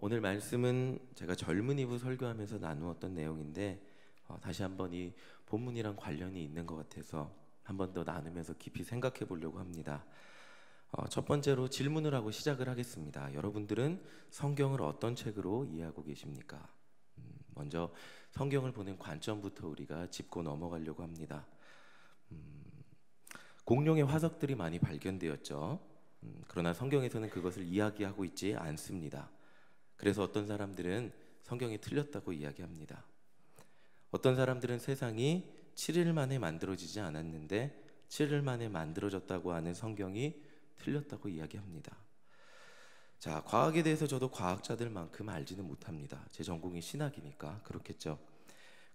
오늘 말씀은 제가 젊은이부 설교하면서 나누었던 내용인데 다시 한번 이 본문이랑 관련이 있는 것 같아서 한 번 더 나누면서 깊이 생각해 보려고 합니다. 첫 번째로 질문을 하고 시작을 하겠습니다. 여러분들은 성경을 어떤 책으로 이해하고 계십니까? 먼저 성경을 보는 관점부터 우리가 짚고 넘어가려고 합니다. 공룡의 화석들이 많이 발견되었죠. 그러나 성경에서는 그것을 이야기하고 있지 않습니다. 그래서 어떤 사람들은 성경이 틀렸다고 이야기합니다. 어떤 사람들은 세상이 7일 만에 만들어지지 않았는데 7일 만에 만들어졌다고 하는 성경이 틀렸다고 이야기합니다. 자, 과학에 대해서 저도 과학자들만큼 알지는 못합니다. 제 전공이 신학이니까 그렇겠죠.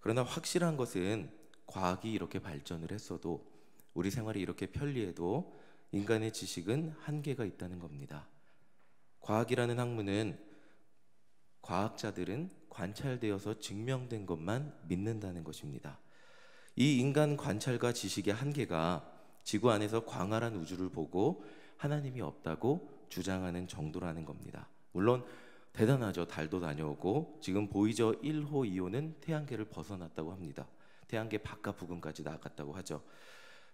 그러나 확실한 것은 과학이 이렇게 발전을 했어도 우리 생활이 이렇게 편리해도 인간의 지식은 한계가 있다는 겁니다. 과학이라는 학문은 과학자들은 관찰되어서 증명된 것만 믿는다는 것입니다. 이 인간 관찰과 지식의 한계가 지구 안에서 광활한 우주를 보고 하나님이 없다고 주장하는 정도라는 겁니다. 물론 대단하죠. 달도 다녀오고 지금 보이저 1호, 2호는 태양계를 벗어났다고 합니다. 태양계 바깥 부근까지 나갔다고 하죠.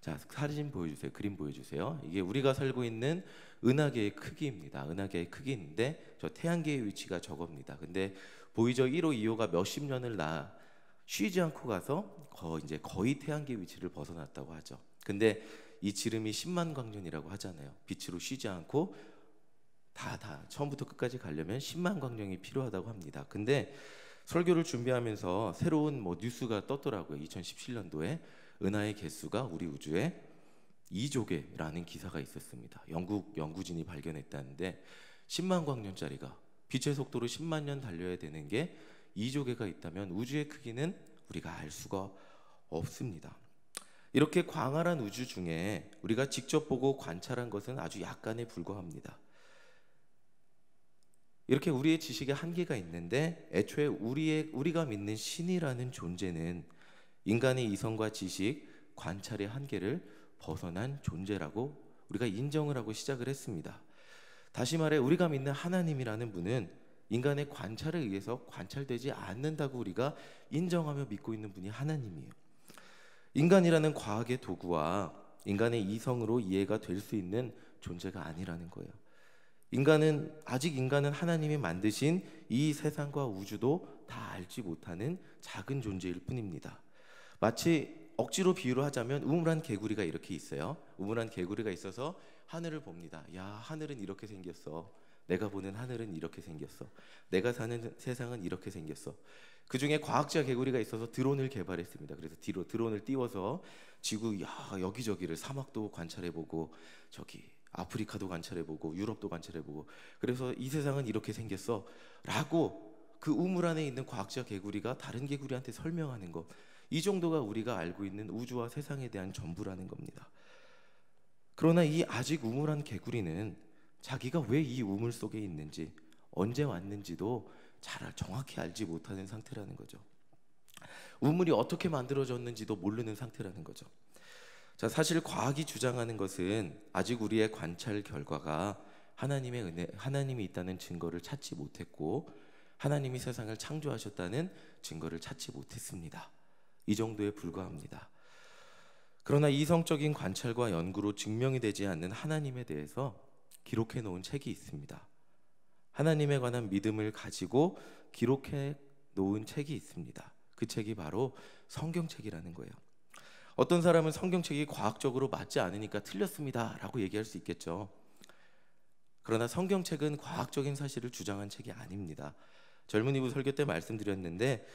자, 사진 보여주세요. 그림 보여주세요. 이게 우리가 살고 있는 은하계의 크기입니다. 은하계의 크기인데 저 태양계의 위치가 저겁니다. 근데 보이저 1호, 2호가 몇십 년을 쉬지 않고 가서 거의 태양계 위치를 벗어났다고 하죠. 근데 이 지름이 10만 광년이라고 하잖아요. 빛으로 쉬지 않고 다 처음부터 끝까지 가려면 10만 광년이 필요하다고 합니다. 근데 설교를 준비하면서 새로운 뉴스가 떴더라고요. 2017년도에 은하의 개수가 우리 우주에 2조 개라는 기사가 있었습니다. 영국 연구진이 발견했다는데 10만 광년짜리가 빛의 속도로 10만 년 달려야 되는 게 2조 개가 있다면 우주의 크기는 우리가 알 수가 없습니다. 이렇게 광활한 우주 중에 우리가 직접 보고 관찰한 것은 아주 약간에 불과합니다. 이렇게 우리의 지식에 한계가 있는데 애초에 우리가 믿는 신이라는 존재는 인간의 이성과 지식, 관찰의 한계를 벗어난 존재라고 우리가 인정을 하고 시작을 했습니다. 다시 말해 우리가 믿는 하나님이라는 분은 인간의 관찰에 의해서 관찰되지 않는다고 우리가 인정하며 믿고 있는 분이 하나님이에요. 인간이라는 과학의 도구와 인간의 이성으로 이해가 될 수 있는 존재가 아니라는 거예요. 아직 인간은 하나님이 만드신 이 세상과 우주도 다 알지 못하는 작은 존재일 뿐입니다. 마치 억지로 비유를 하자면 우물한 개구리가 이렇게 있어요. 우물한 개구리가 있어서 하늘을 봅니다. 야, 하늘은 이렇게 생겼어. 내가 보는 하늘은 이렇게 생겼어. 내가 사는 세상은 이렇게 생겼어. 그 중에 과학자 개구리가 있어서 드론을 개발했습니다. 그래서 드론을 띄워서 지구 여기저기를 사막도 관찰해보고 저기 아프리카도 관찰해보고 유럽도 관찰해보고 그래서 이 세상은 이렇게 생겼어 라고 그 우물 안에 있는 과학자 개구리가 다른 개구리한테 설명하는 것, 이 정도가 우리가 알고 있는 우주와 세상에 대한 전부라는 겁니다. 그러나 이 아직 우물한 개구리는 자기가 왜 이 우물 속에 있는지 언제 왔는지도 잘 정확히 알지 못하는 상태라는 거죠. 우물이 어떻게 만들어졌는지도 모르는 상태라는 거죠. 자, 사실 과학이 주장하는 것은 아직 우리의 관찰 결과가 하나님의 은혜, 하나님이 있다는 증거를 찾지 못했고 하나님이 세상을 창조하셨다는 증거를 찾지 못했습니다. 이 정도에 불과합니다. 그러나 이성적인 관찰과 연구로 증명이 되지 않는 하나님에 대해서 기록해 놓은 책이 있습니다. 하나님에 관한 믿음을 가지고 기록해 놓은 책이 있습니다. 그 책이 바로 성경책이라는 거예요. 어떤 사람은 성경책이 과학적으로 맞지 않으니까 틀렸습니다 라고 얘기할 수 있겠죠. 그러나 성경책은 과학적인 사실을 주장한 책이 아닙니다. 젊은이부 설교 때 말씀드렸는데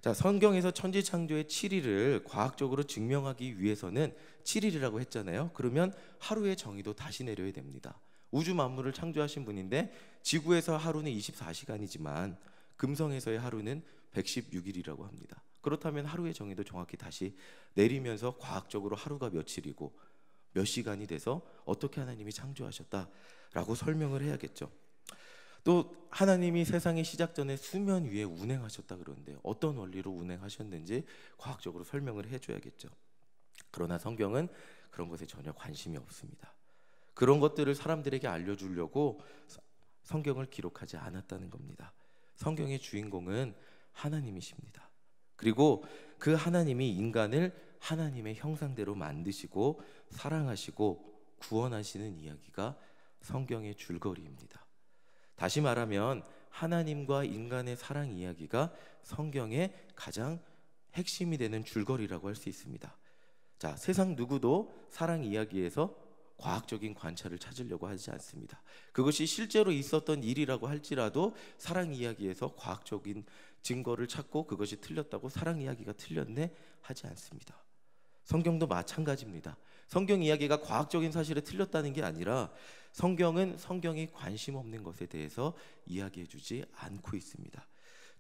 자, 성경에서 천지창조의 7일을 과학적으로 증명하기 위해서는 7일이라고 했잖아요. 그러면 하루의 정의도 다시 내려야 됩니다. 우주 만물을 창조하신 분인데 지구에서 하루는 24시간이지만 금성에서의 하루는 116일이라고 합니다. 그렇다면 하루의 정의도 정확히 다시 내리면서 과학적으로 하루가 며칠이고 몇 시간이 돼서 어떻게 하나님이 창조하셨다라고 설명을 해야겠죠. 또 하나님이 세상의 시작 전에 수면 위에 운행하셨다 그러는데 어떤 원리로 운행하셨는지 과학적으로 설명을 해줘야겠죠. 그러나 성경은 그런 것에 전혀 관심이 없습니다. 그런 것들을 사람들에게 알려주려고 성경을 기록하지 않았다는 겁니다. 성경의 주인공은 하나님이십니다. 그리고 그 하나님이 인간을 하나님의 형상대로 만드시고 사랑하시고 구원하시는 이야기가 성경의 줄거리입니다. 다시 말하면 하나님과 인간의 사랑 이야기가 성경의 가장 핵심이 되는 줄거리라고 할 수 있습니다. 자, 세상 누구도 사랑 이야기에서 과학적인 관찰을 찾으려고 하지 않습니다. 그것이 실제로 있었던 일이라고 할지라도 사랑 이야기에서 과학적인 증거를 찾고 그것이 틀렸다고 사랑 이야기가 틀렸네 하지 않습니다. 성경도 마찬가지입니다. 성경 이야기가 과학적인 사실에 틀렸다는 게 아니라 성경은 성경이 관심 없는 것에 대해서 이야기해 주지 않고 있습니다.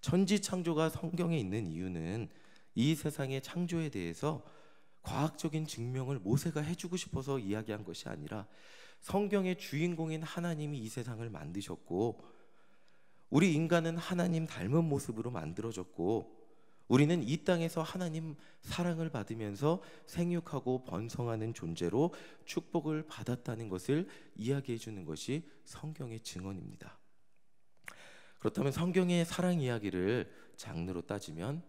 천지 창조가 성경에 있는 이유는 이 세상의 창조에 대해서 과학적인 증명을 모세가 해주고 싶어서 이야기한 것이 아니라 성경의 주인공인 하나님이 이 세상을 만드셨고 우리 인간은 하나님 닮은 모습으로 만들어졌고 우리는 이 땅에서 하나님 사랑을 받으면서 생육하고 번성하는 존재로 축복을 받았다는 것을 이야기해 주는 것이 성경의 증언입니다. 그렇다면 성경의 사랑 이야기를 장르로 따지면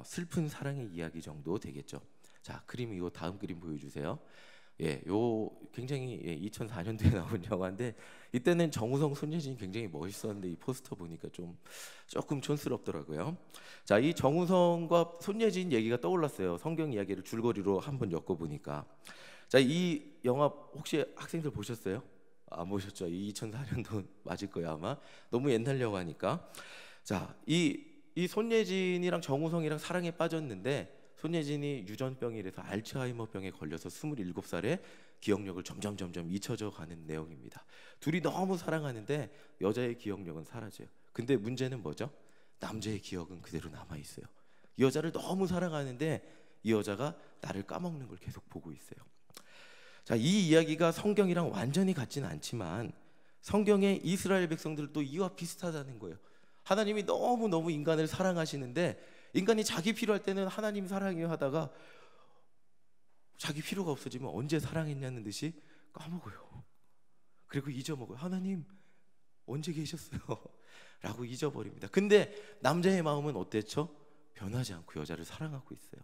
슬픈 사랑의 이야기 정도 되겠죠. 자, 그림 이거 다음 그림 보여주세요. 요 굉장히 2004년도에 나온 영화인데 이때는 정우성, 손예진이 굉장히 멋있었는데 이 포스터 보니까 조금 촌스럽더라고요. 자, 이 정우성과 손예진 얘기가 떠올랐어요. 성경 이야기를 줄거리로 한번 엮어보니까. 자, 이 영화 혹시 학생들 보셨어요? 안 보셨죠? 2004년도 맞을 거예요 아마. 너무 옛날 영화니까. 자, 이 손예진이랑 정우성이랑 사랑에 빠졌는데 손예진이 유전병이라서 알츠하이머병에 걸려서 27살에 기억력을 점점 잊혀져 가는 내용입니다. 둘이 너무 사랑하는데 여자의 기억력은 사라져요. 근데 문제는 뭐죠? 남자의 기억은 그대로 남아 있어요. 이 여자를 너무 사랑하는데 이 여자가 나를 까먹는 걸 계속 보고 있어요. 자, 이 이야기가 성경이랑 완전히 같지는 않지만 성경의 이스라엘 백성들도 이와 비슷하다는 거예요. 하나님이 너무 인간을 사랑하시는데 인간이 자기 필요할 때는 하나님 사랑해요 하다가 자기 필요가 없어지면 언제 사랑했냐는 듯이 까먹어요. 그리고 잊어먹어요. 하나님 언제 계셨어요? 라고 잊어버립니다. 근데 남자의 마음은 어땠죠? 변하지 않고 여자를 사랑하고 있어요.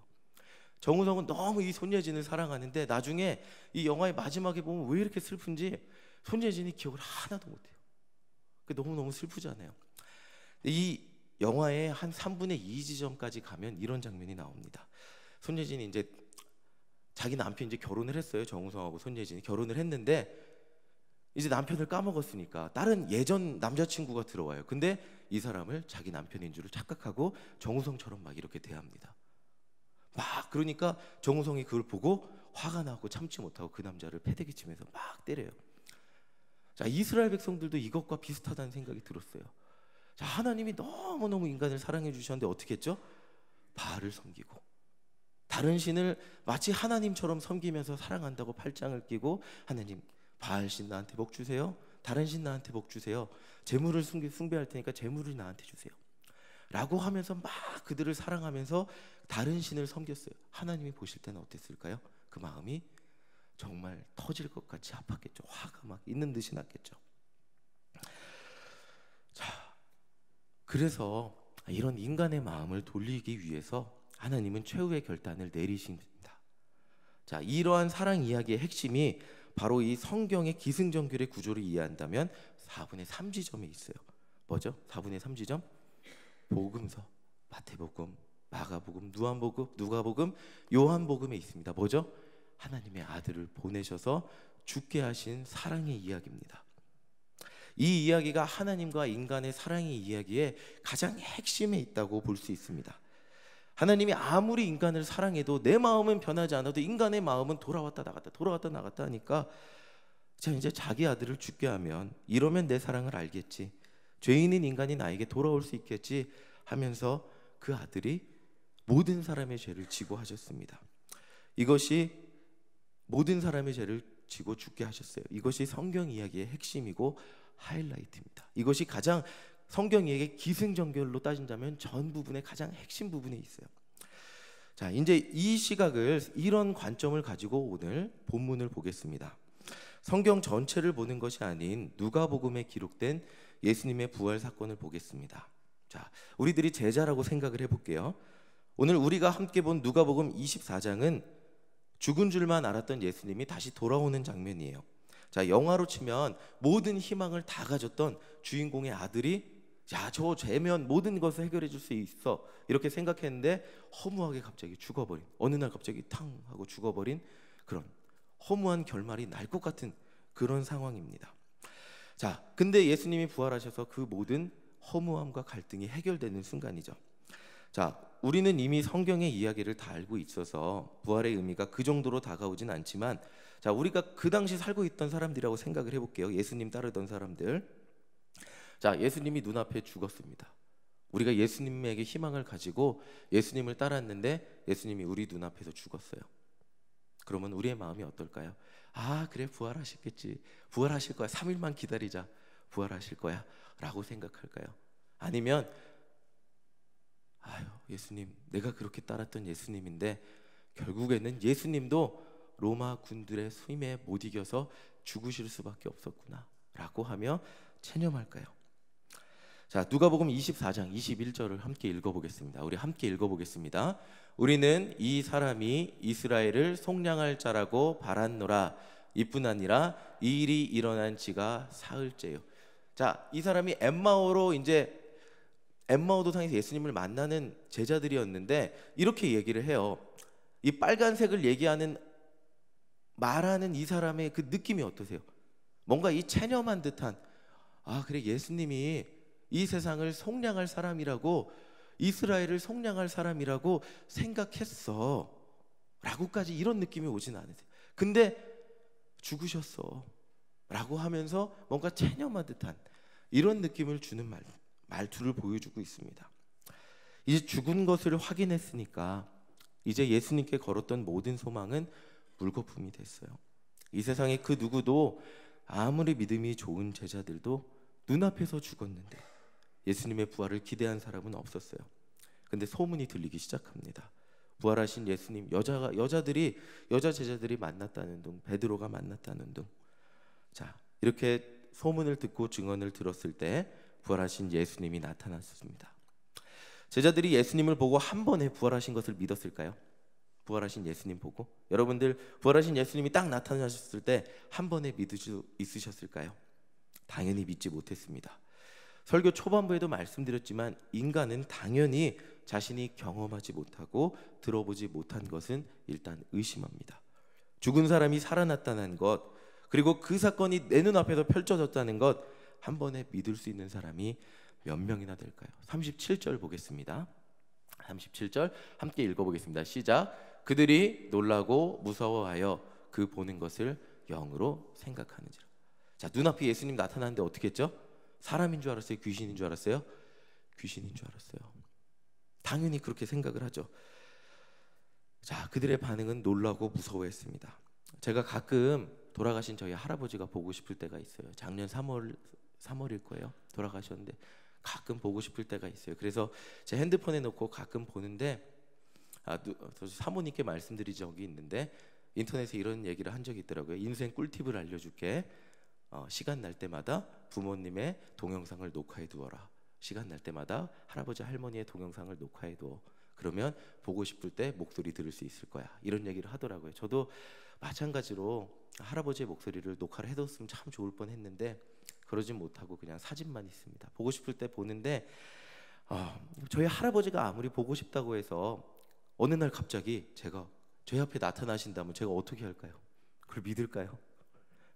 정우성은 너무 이 손예진을 사랑하는데 나중에 이 영화의 마지막에 보면 왜 이렇게 슬픈지 손예진이 기억을 하나도 못해요. 너무 슬프잖아요. 이 영화의 한 3분의 2 지점까지 가면 이런 장면이 나옵니다. 손예진이 이제 자기 남편이 이제 결혼을 했어요. 정우성하고 손예진이 결혼을 했는데 이제 남편을 까먹었으니까 다른 예전 남자친구가 들어와요. 근데 이 사람을 자기 남편인 줄 착각하고 정우성처럼 막 이렇게 대합니다. 막 그러니까 정우성이 그걸 보고 화가 나고 참지 못하고 그 남자를 패대기 치면서 막 때려요. 자, 이스라엘 백성들도 이것과 비슷하다는 생각이 들었어요. 자, 하나님이 너무 인간을 사랑해 주셨는데 어떻게 했죠? 바알을 섬기고 다른 신을 마치 하나님처럼 섬기면서 사랑한다고 팔짱을 끼고 하나님 바알 신 나한테 복 주세요. 다른 신 나한테 복 주세요. 재물을 숭배할 테니까 재물을 나한테 주세요. 라고 하면서 막 그들을 사랑하면서 다른 신을 섬겼어요. 하나님이 보실 때는 어땠을까요? 그 마음이 정말 터질 것 같이 아팠겠죠. 화가 막 있는 듯이 났겠죠. 자, 그래서 이런 인간의 마음을 돌리기 위해서 하나님은 최후의 결단을 내리십니다. 자, 이러한 사랑 이야기의 핵심이 바로 이 성경의 기승전결의 구조를 이해한다면 4분의 3 지점에 있어요. 뭐죠? 4분의 3 지점? 복음서, 마태복음, 마가복음, 누가복음, 요한복음에 있습니다. 뭐죠? 하나님의 아들을 보내셔서 죽게 하신 사랑의 이야기입니다. 이 이야기가 하나님과 인간의 사랑의 이야기의 가장 핵심에 있다고 볼 수 있습니다. 하나님이 아무리 인간을 사랑해도 내 마음은 변하지 않아도 인간의 마음은 돌아왔다 나갔다 하니까 자, 이제 자기 아들을 죽게 하면 이러면 내 사랑을 알겠지, 죄인인 인간이 나에게 돌아올 수 있겠지 하면서 그 아들이 모든 사람의 죄를 지고 하셨습니다. 이것이 모든 사람의 죄를 지고 죽게 하셨어요. 이것이 성경 이야기의 핵심이고 하이라이트입니다. 이것이 가장 성경 이야기의 기승전결로 따진다면 전 부분의 가장 핵심 부분에 있어요. 자, 이제 이 시각을, 이런 관점을 가지고 오늘 본문을 보겠습니다. 성경 전체를 보는 것이 아닌 누가복음에 기록된 예수님의 부활 사건을 보겠습니다. 자, 우리들이 제자라고 생각을 해볼게요. 오늘 우리가 함께 본 누가복음 24장은 죽은 줄만 알았던 예수님이 다시 돌아오는 장면이에요. 자, 영화로 치면 모든 희망을 다 가졌던 주인공의 아들이 저 죄면 모든 것을 해결해 줄 수 있어 이렇게 생각했는데 허무하게 갑자기 죽어버린, 어느 날 갑자기 탕 하고 죽어버린 그런 허무한 결말이 날 것 같은 그런 상황입니다. 자, 근데 예수님이 부활하셔서 그 모든 허무함과 갈등이 해결되는 순간이죠. 자, 우리는 이미 성경의 이야기를 다 알고 있어서 부활의 의미가 그 정도로 다가오진 않지만, 자, 우리가 그 당시 살고 있던 사람들이라고 생각을 해볼게요. 예수님 따르던 사람들. 자, 예수님이 눈앞에 죽었습니다. 우리가 예수님에게 희망을 가지고 예수님을 따랐는데 예수님이 우리 눈앞에서 죽었어요. 그러면 우리의 마음이 어떨까요? 아, 그래, 부활하셨겠지. 부활하실 거야. 3일만 기다리자. 부활하실 거야 라고 생각할까요? 아니면 아유, 예수님, 내가 그렇게 따랐던 예수님인데 결국에는 예수님도 로마 군들의 힘에 못 이겨서 죽으실 수밖에 없었구나 라고 하며 체념할까요? 자, 누가복음 24장 21절을 함께 읽어보겠습니다. 우리 함께 읽어보겠습니다. 우리는 이 사람이 이스라엘을 속량할 자라고 바랐노라. 이뿐 아니라 이 일이 일어난 지가 사흘째요. 자, 이 사람이 엠마오로 이제 엠마오 도상에서 예수님을 만나는 제자들이었는데 이렇게 얘기를 해요. 이 빨간색을 얘기하는 말하는 이 사람의 그 느낌이 어떠세요? 뭔가 이 체념한 듯한, 아, 그래, 예수님이 이 세상을 속량할 사람이라고, 이스라엘을 속량할 사람이라고 생각했어 라고까지 이런 느낌이 오진 않으세요. 근데 죽으셨어 라고 하면서 뭔가 체념한 듯한 이런 느낌을 주는 말투를 보여주고 있습니다. 이제 죽은 것을 확인했으니까 이제 예수님께 걸었던 모든 소망은 물거품이 됐어요. 이 세상에 그 누구도, 아무리 믿음이 좋은 제자들도 눈앞에서 죽었는데 예수님의 부활을 기대한 사람은 없었어요. 근데 소문이 들리기 시작합니다. 부활하신 예수님, 여자 제자들이 만났다는 둥, 베드로가 만났다는 둥. 자, 이렇게 소문을 듣고 증언을 들었을 때 부활하신 예수님이 나타났습니다. 제자들이 예수님을 보고 한 번에 부활하신 것을 믿었을까요? 부활하신 예수님 보고, 여러분들 부활하신 예수님이 딱 나타나셨을 때 한 번에 믿을 수 있으셨을까요? 당연히 믿지 못했습니다. 설교 초반부에도 말씀드렸지만 인간은 당연히 자신이 경험하지 못하고 들어보지 못한 것은 일단 의심합니다. 죽은 사람이 살아났다는 것, 그리고 그 사건이 내 눈앞에서 펼쳐졌다는 것, 한 번에 믿을 수 있는 사람이 몇 명이나 될까요? 37절 보겠습니다. 37절 함께 읽어보겠습니다. 시작. 그들이 놀라고 무서워하여 그 보는 것을 영으로 생각하는지라. 자, 눈앞에 예수님 나타났는데 어떻게 했죠? 사람인 줄 알았어요? 귀신인 줄 알았어요? 귀신인 줄 알았어요. 당연히 그렇게 생각을 하죠. 자, 그들의 반응은 놀라고 무서워했습니다. 제가 가끔 돌아가신 저희 할아버지가 보고 싶을 때가 있어요. 작년 3월일 거예요. 돌아가셨는데 가끔 보고 싶을 때가 있어요. 그래서 제 핸드폰에 놓고 가끔 보는데, 사모님께 말씀드린 적이 있는데 인터넷에 이런 얘기를 한 적이 있더라고요. 인생 꿀팁을 알려줄게. 시간 날 때마다 부모님의 동영상을 녹화해 두어라. 시간 날 때마다 할아버지 할머니의 동영상을 녹화해 두어. 그러면 보고 싶을 때 목소리 들을 수 있을 거야. 이런 얘기를 하더라고요. 저도 마찬가지로 할아버지의 목소리를 녹화를 해뒀으면 참 좋을 뻔했는데 그러진 못하고 그냥 사진만 있습니다. 보고 싶을 때 보는데, 저희 할아버지가 아무리 보고 싶다고 해서 어느 날 갑자기 저희 앞에 나타나신다면 제가 어떻게 할까요? 그걸 믿을까요?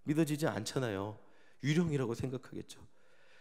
믿어지지 않잖아요. 유령이라고 생각하겠죠.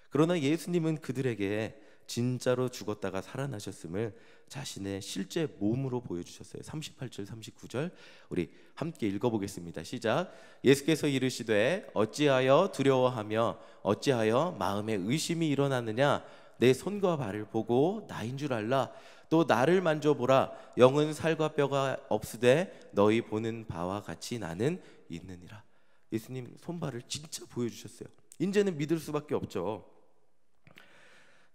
그러나 예수님은 그들에게 진짜로 죽었다가 살아나셨음을 자신의 실제 몸으로 보여주셨어요. 38절 39절 우리 함께 읽어보겠습니다. 시작. 예수께서 이르시되 어찌하여 두려워하며 어찌하여 마음에 의심이 일어나느냐. 내 손과 발을 보고 나인 줄 알라. 또 나를 만져보라. 영은 살과 뼈가 없으되 너희 보는 바와 같이 나는 있느니라. 예수님 손발을 진짜 보여주셨어요. 이제는 믿을 수밖에 없죠.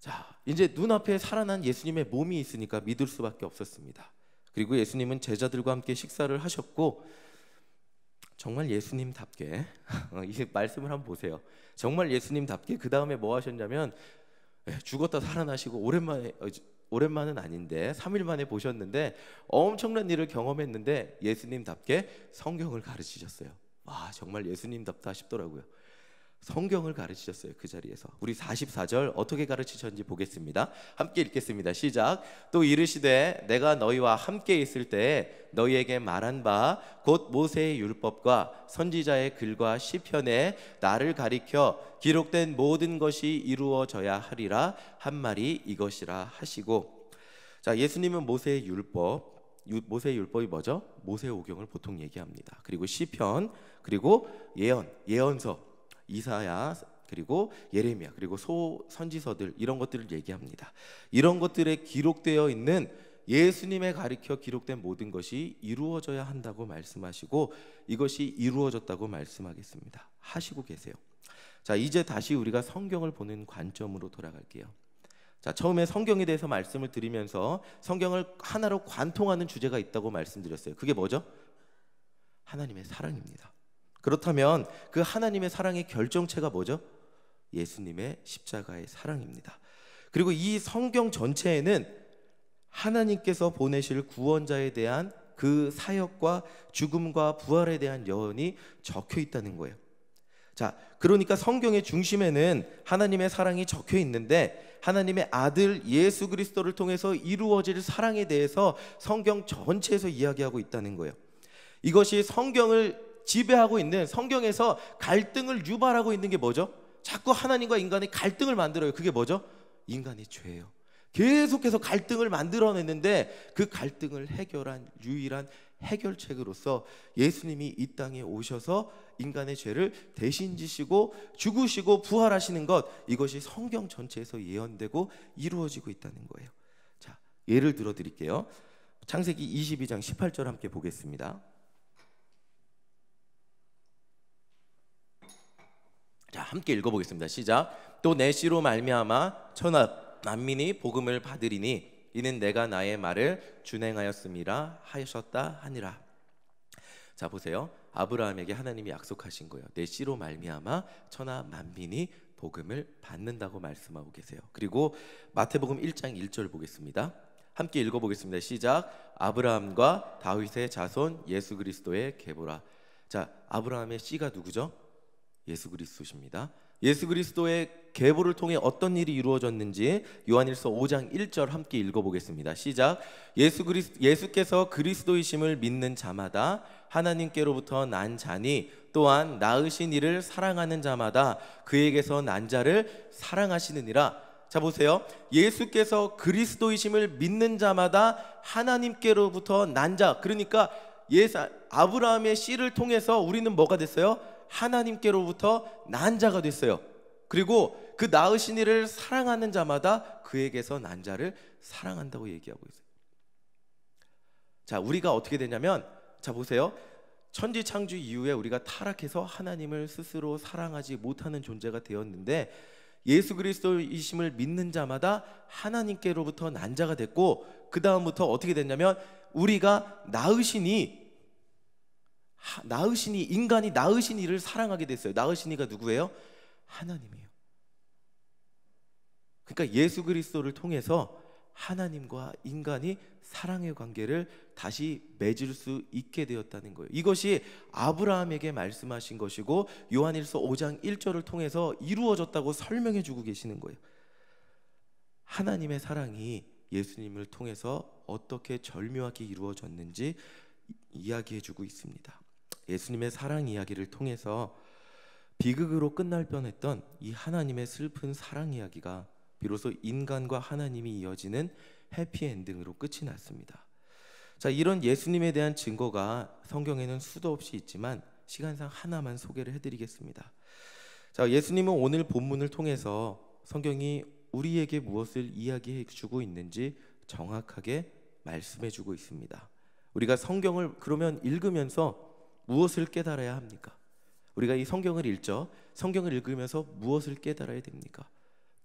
자, 이제 눈앞에 살아난 예수님의 몸이 있으니까 믿을 수밖에 없었습니다. 그리고 예수님은 제자들과 함께 식사를 하셨고, 정말 예수님답게 이 말씀을 한번 보세요. 정말 예수님답게 그 다음에 뭐 하셨냐면 죽었다 살아나시고 오랜만은 아닌데 3일 만에 보셨는데 엄청난 일을 경험했는데 예수님답게 성경을 가르치셨어요. 와, 정말 예수님답다 싶더라고요. 성경을 가르치셨어요. 그 자리에서. 우리 44절 어떻게 가르치셨는지 보겠습니다. 함께 읽겠습니다. 시작. 또 이르시되 내가 너희와 함께 있을 때에 너희에게 말한 바 곧 모세의 율법과 선지자의 글과 시편에 나를 가리켜 기록된 모든 것이 이루어져야 하리라 한 말이 이것이라 하시고, 자, 예수님은 모세의 율법이 뭐죠? 모세오경을 보통 얘기합니다. 그리고 시편, 그리고 예언서, 이사야, 그리고 예레미야, 그리고 선지서들, 이런 것들을 얘기합니다. 이런 것들에 기록되어 있는 예수님의 가르쳐 기록된 모든 것이 이루어져야 한다고 말씀하시고 이것이 이루어졌다고 말씀하겠습니다. 하시고 계세요. 자, 이제 다시 우리가 성경을 보는 관점으로 돌아갈게요. 자, 처음에 성경에 대해서 말씀을 드리면서 성경을 하나로 관통하는 주제가 있다고 말씀드렸어요. 그게 뭐죠? 하나님의 사랑입니다. 그렇다면 그 하나님의 사랑의 결정체가 뭐죠? 예수님의 십자가의 사랑입니다. 그리고 이 성경 전체에는 하나님께서 보내실 구원자에 대한 그 사역과 죽음과 부활에 대한 예언이 적혀 있다는 거예요. 자, 그러니까 성경의 중심에는 하나님의 사랑이 적혀 있는데 하나님의 아들 예수 그리스도를 통해서 이루어질 사랑에 대해서 성경 전체에서 이야기하고 있다는 거예요. 이것이 성경을 지배하고 있는, 성경에서 갈등을 유발하고 있는 게 뭐죠? 자꾸 하나님과 인간의 갈등을 만들어요. 그게 뭐죠? 인간의 죄예요. 계속해서 갈등을 만들어냈는데 그 갈등을 해결한 유일한 해결책으로서 예수님이 이 땅에 오셔서 인간의 죄를 대신 지시고 죽으시고 부활하시는 것, 이것이 성경 전체에서 예언되고 이루어지고 있다는 거예요. 자, 예를 들어 드릴게요. 창세기 22장 18절 함께 보겠습니다. 자, 함께 읽어보겠습니다. 시작. 또 내 씨로 말미암아 천하 만민이 복음을 받으리니 이는 내가 나의 말을 준행하였음이라 하셨다 하니라. 자, 보세요. 아브라함에게 하나님이 약속하신 거예요. 내 씨로 말미암아 천하 만민이 복음을 받는다고 말씀하고 계세요. 그리고 마태복음 1장 1절 보겠습니다. 함께 읽어보겠습니다. 시작. 아브라함과 다윗의 자손 예수 그리스도의 계보라. 자, 아브라함의 씨가 누구죠? 예수 그리스도십니다. 예수 그리스도의 계보를 통해 어떤 일이 이루어졌는지 요한일서 5장 1절 함께 읽어보겠습니다. 시작. 예수께서 그리스도이심을 믿는 자마다 하나님께로부터 난 자니 또한 낳으신 이를 사랑하는 자마다 그에게서 난 자를 사랑하시느니라. 자, 보세요. 예수께서 그리스도이심을 믿는 자마다 하나님께로부터 난 자, 그러니까 아브라함의 씨를 통해서 우리는 뭐가 됐어요? 하나님께로부터 난 자가 됐어요. 그리고 그 낳으신 이를 사랑하는 자마다 그에게서 난 자를 사랑한다고 얘기하고 있어요. 자, 우리가 어떻게 되냐면, 자, 보세요. 천지 창조 이후에 우리가 타락해서 하나님을 스스로 사랑하지 못하는 존재가 되었는데 예수 그리스도이심을 믿는 자마다 하나님께로부터 난 자가 됐고, 그 다음부터 어떻게 됐냐면 우리가 인간이 낳으신 이를 사랑하게 됐어요. 낳으신 이가 누구예요? 하나님이에요. 그러니까 예수 그리스도를 통해서 하나님과 인간이 사랑의 관계를 다시 맺을 수 있게 되었다는 거예요. 이것이 아브라함에게 말씀하신 것이고 요한일서 5장 1절을 통해서 이루어졌다고 설명해 주고 계시는 거예요. 하나님의 사랑이 예수님을 통해서 어떻게 절묘하게 이루어졌는지 이야기해 주고 있습니다. 예수님의 사랑 이야기를 통해서 비극으로 끝날 뻔했던 이 하나님의 슬픈 사랑 이야기가 비로소 인간과 하나님이 이어지는 해피엔딩으로 끝이 났습니다. 자, 이런 예수님에 대한 증거가 성경에는 수도 없이 있지만 시간상 하나만 소개를 해드리겠습니다. 자, 예수님은 오늘 본문을 통해서 성경이 우리에게 무엇을 이야기해 주고 있는지 정확하게 말씀해 주고 있습니다. 우리가 성경을 그러면 읽으면서 무엇을 깨달아야 합니까? 우리가 이 성경을 읽죠. 성경을 읽으면서 무엇을 깨달아야 됩니까?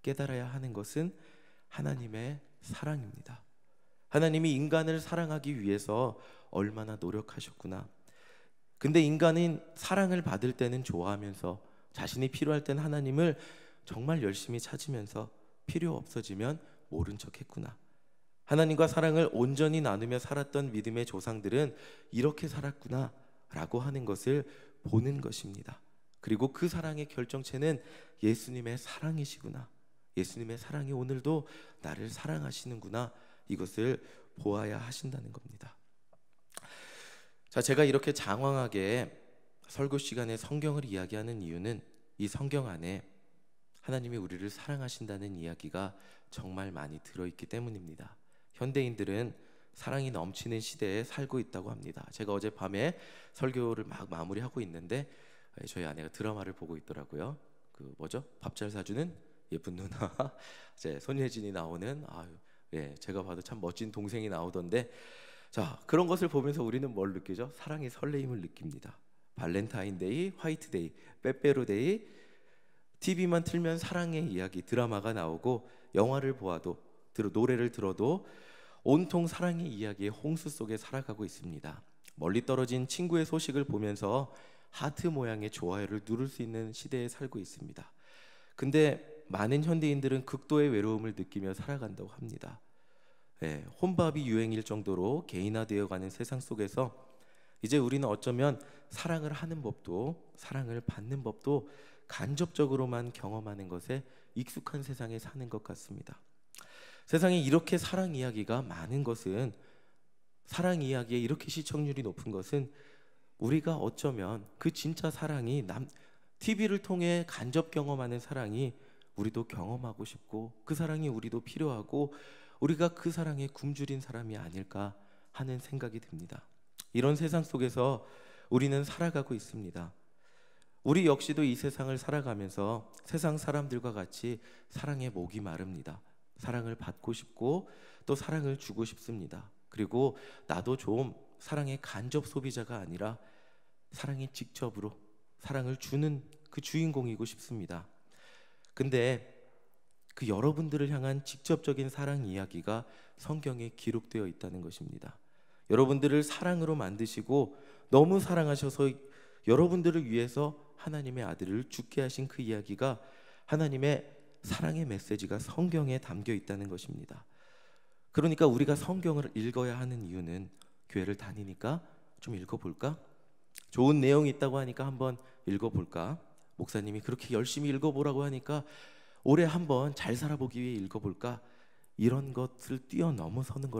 깨달아야 하는 것은 하나님의 사랑입니다. 하나님이 인간을 사랑하기 위해서 얼마나 노력하셨구나. 근데 인간은 사랑을 받을 때는 좋아하면서 자신이 필요할 땐 하나님을 정말 열심히 찾으면서 필요 없어지면 모른 척 했구나. 하나님과 사랑을 온전히 나누며 살았던 믿음의 조상들은 이렇게 살았구나 라고 하는 것을 보는 것입니다. 그리고 그 사랑의 결정체는 예수님의 사랑이시구나, 예수님의 사랑이 오늘도 나를 사랑하시는구나, 이것을 보아야 하신다는 겁니다. 자, 제가 이렇게 장황하게 설교 시간에 성경을 이야기하는 이유는 이 성경 안에 하나님이 우리를 사랑하신다는 이야기가 정말 많이 들어있기 때문입니다. 현대인들은 사랑이 넘치는 시대에 살고 있다고 합니다. 제가 어젯밤에 설교를 막 마무리하고 있는데 저희 아내가 드라마를 보고 있더라고요. 그 뭐죠? 밥 잘 사주는 예쁜 누나, 제 손예진이 나오는, 제가 봐도 참 멋진 동생이 나오던데, 자, 그런 것을 보면서 우리는 뭘 느끼죠? 사랑의 설레임을 느낍니다. 발렌타인데이, 화이트데이, 빼빼로데이, TV만 틀면 사랑의 이야기, 드라마가 나오고 영화를 보아도 노래를 들어도 온통 사랑의 이야기의 홍수 속에 살아가고 있습니다. 멀리 떨어진 친구의 소식을 보면서 하트 모양의 좋아요를 누를 수 있는 시대에 살고 있습니다. 근데 많은 현대인들은 극도의 외로움을 느끼며 살아간다고 합니다. 혼밥이 유행일 정도로 개인화되어가는 세상 속에서 이제 우리는 어쩌면 사랑을 하는 법도 사랑을 받는 법도 간접적으로만 경험하는 것에 익숙한 세상에 사는 것 같습니다. 세상에 이렇게 사랑 이야기가 많은 것은, 사랑 이야기에 이렇게 시청률이 높은 것은 우리가 어쩌면 그 진짜 사랑이 TV를 통해 간접 경험하는 사랑이 우리도 경험하고 싶고 그 사랑이 우리도 필요하고 우리가 그 사랑에 굶주린 사람이 아닐까 하는 생각이 듭니다. 이런 세상 속에서 우리는 살아가고 있습니다. 우리 역시도 이 세상을 살아가면서 세상 사람들과 같이 사랑에 목이 마릅니다. 사랑을 받고 싶고 또 사랑을 주고 싶습니다. 그리고 나도 좀 사랑의 간접 소비자가 아니라 사랑의 직접으로 사랑을 주는 그 주인공이고 싶습니다. 근데 그 여러분들을 향한 직접적인 사랑 이야기가 성경에 기록되어 있다는 것입니다. 여러분들을 사랑으로 만드시고 너무 사랑하셔서 여러분들을 위해서 하나님의 아들을 죽게 하신 그 이야기가, 하나님의 사랑의 메시지가 성경에 담겨 있다는 것입니다. 그러니까 우리가 성경을 읽어야 하는 이유는, 교회를 다니니까 좀 읽어볼까? 좋은 내용이 있다고 하니까 한번 읽어볼까? 목사님이 그렇게 열심히 읽어보라고 하니까 올해 한번 잘 살아보기 위해 읽어볼까? 이런 것을 뛰어넘어서는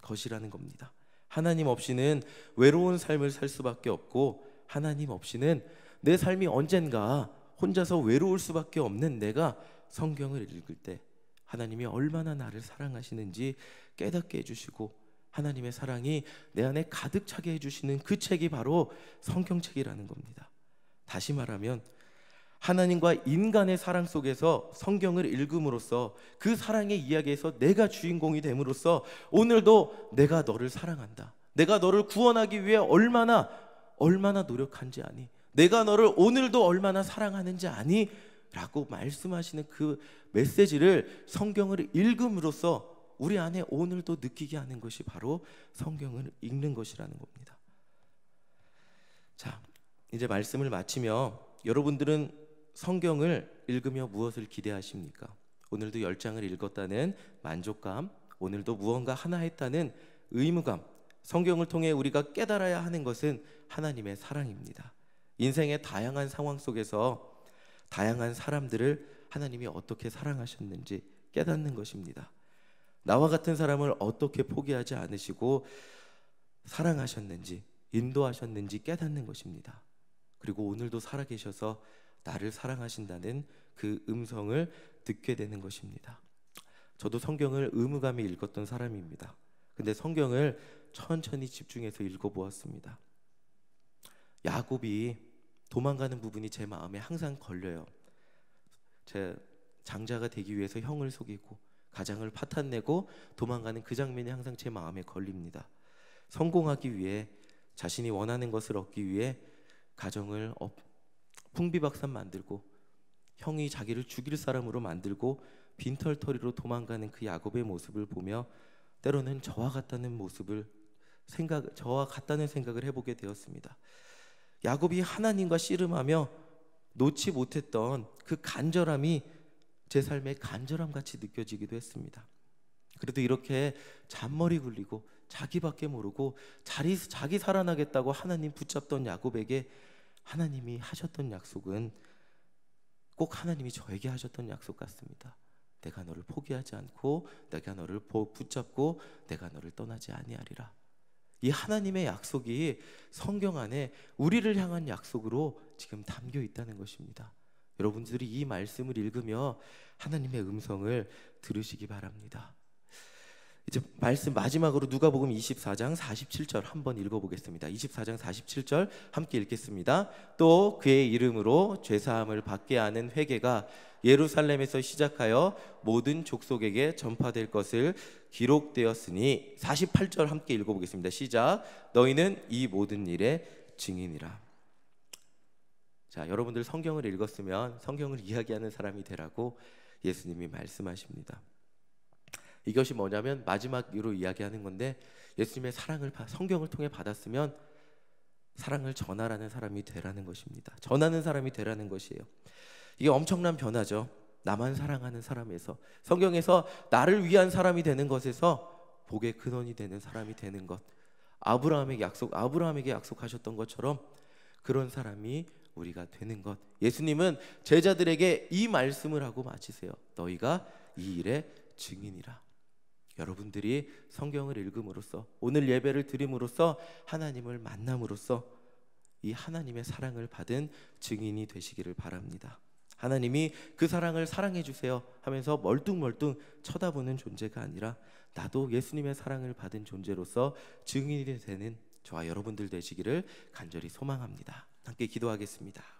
것이라는 겁니다. 하나님 없이는 외로운 삶을 살 수밖에 없고, 하나님 없이는 내 삶이 언젠가 혼자서 외로울 수밖에 없는 내가 성경을 읽을 때 하나님이 얼마나 나를 사랑하시는지 깨닫게 해주시고 하나님의 사랑이 내 안에 가득 차게 해주시는 그 책이 바로 성경책이라는 겁니다. 다시 말하면 하나님과 인간의 사랑 속에서 성경을 읽음으로써 그 사랑의 이야기에서 내가 주인공이 됨으로써 오늘도 내가 너를 사랑한다, 내가 너를 구원하기 위해 얼마나 노력한지 아니, 내가 너를 오늘도 얼마나 사랑하는지 아니? 라고 말씀하시는 그 메시지를 성경을 읽음으로써 우리 안에 오늘도 느끼게 하는 것이 바로 성경을 읽는 것이라는 겁니다. 자, 이제 말씀을 마치며 여러분들은 성경을 읽으며 무엇을 기대하십니까? 오늘도 10장을 읽었다는 만족감, 오늘도 무언가 하나 했다는 의무감, 성경을 통해 우리가 깨달아야 하는 것은 하나님의 사랑입니다. 인생의 다양한 상황 속에서 다양한 사람들을 하나님이 어떻게 사랑하셨는지 깨닫는 것입니다. 나와 같은 사람을 어떻게 포기하지 않으시고 사랑하셨는지, 인도하셨는지 깨닫는 것입니다. 그리고 오늘도 살아계셔서 나를 사랑하신다는 그 음성을 듣게 되는 것입니다. 저도 성경을 의무감에 읽었던 사람입니다. 근데 성경을 천천히 집중해서 읽어보았습니다. 야곱이 도망가는 부분이 제 마음에 항상 걸려요. 제 장자가 되기 위해서 형을 속이고 가장을 파탄내고 도망가는 그 장면이 항상 제 마음에 걸립니다. 성공하기 위해, 자신이 원하는 것을 얻기 위해 가정을 풍비박산 만들고 형이 자기를 죽일 사람으로 만들고 빈털터리로 도망가는 그 야곱의 모습을 보며 때로는 저와 같다는 생각을 해보게 되었습니다. 야곱이 하나님과 씨름하며 놓지 못했던 그 간절함이 제 삶의 간절함 같이 느껴지기도 했습니다. 그래도 이렇게 잔머리 굴리고 자기밖에 모르고 자기 살아나겠다고 하나님 붙잡던 야곱에게 하나님이 하셨던 약속은 꼭 하나님이 저에게 하셨던 약속 같습니다. 내가 너를 포기하지 않고 내가 너를 붙잡고 내가 너를 떠나지 아니하리라. 이 하나님의 약속이 성경 안에 우리를 향한 약속으로 지금 담겨 있다는 것입니다. 여러분들이 이 말씀을 읽으며 하나님의 음성을 들으시기 바랍니다. 이제 말씀 마지막으로 누가복음 24장 47절 한번 읽어보겠습니다. 24장 47절 함께 읽겠습니다. 또 그의 이름으로 죄사함을 받게 하는 회개가 예루살렘에서 시작하여 모든 족속에게 전파될 것을 기록되었으니 48절 함께 읽어보겠습니다. 시작. 너희는 이 모든 일의 증인이라. 자, 여러분들 성경을 읽었으면 성경을 이야기하는 사람이 되라고 예수님이 말씀하십니다. 이것이 뭐냐면 마지막으로 이야기하는 건데, 예수님의 사랑을 성경을 통해 받았으면 사랑을 전하라는 사람이 되라는 것입니다. 전하는 사람이 되라는 것이에요. 이게 엄청난 변화죠. 나만 사랑하는 사람에서, 성경에서 나를 위한 사람이 되는 것에서 복의 근원이 되는 사람이 되는 것, 아브라함에게 약속하셨던 것처럼 그런 사람이 우리가 되는 것. 예수님은 제자들에게 이 말씀을 하고 마치세요. 너희가 이 일의 증인이라. 여러분들이 성경을 읽음으로써, 오늘 예배를 드림으로써, 하나님을 만남으로써 이 하나님의 사랑을 받은 증인이 되시기를 바랍니다. 하나님이 그 사랑을 사랑해 주세요 하면서 멀뚱멀뚱 쳐다보는 존재가 아니라 나도 예수님의 사랑을 받은 존재로서 증인이 되는 저와 여러분들 되시기를 간절히 소망합니다. 함께 기도하겠습니다.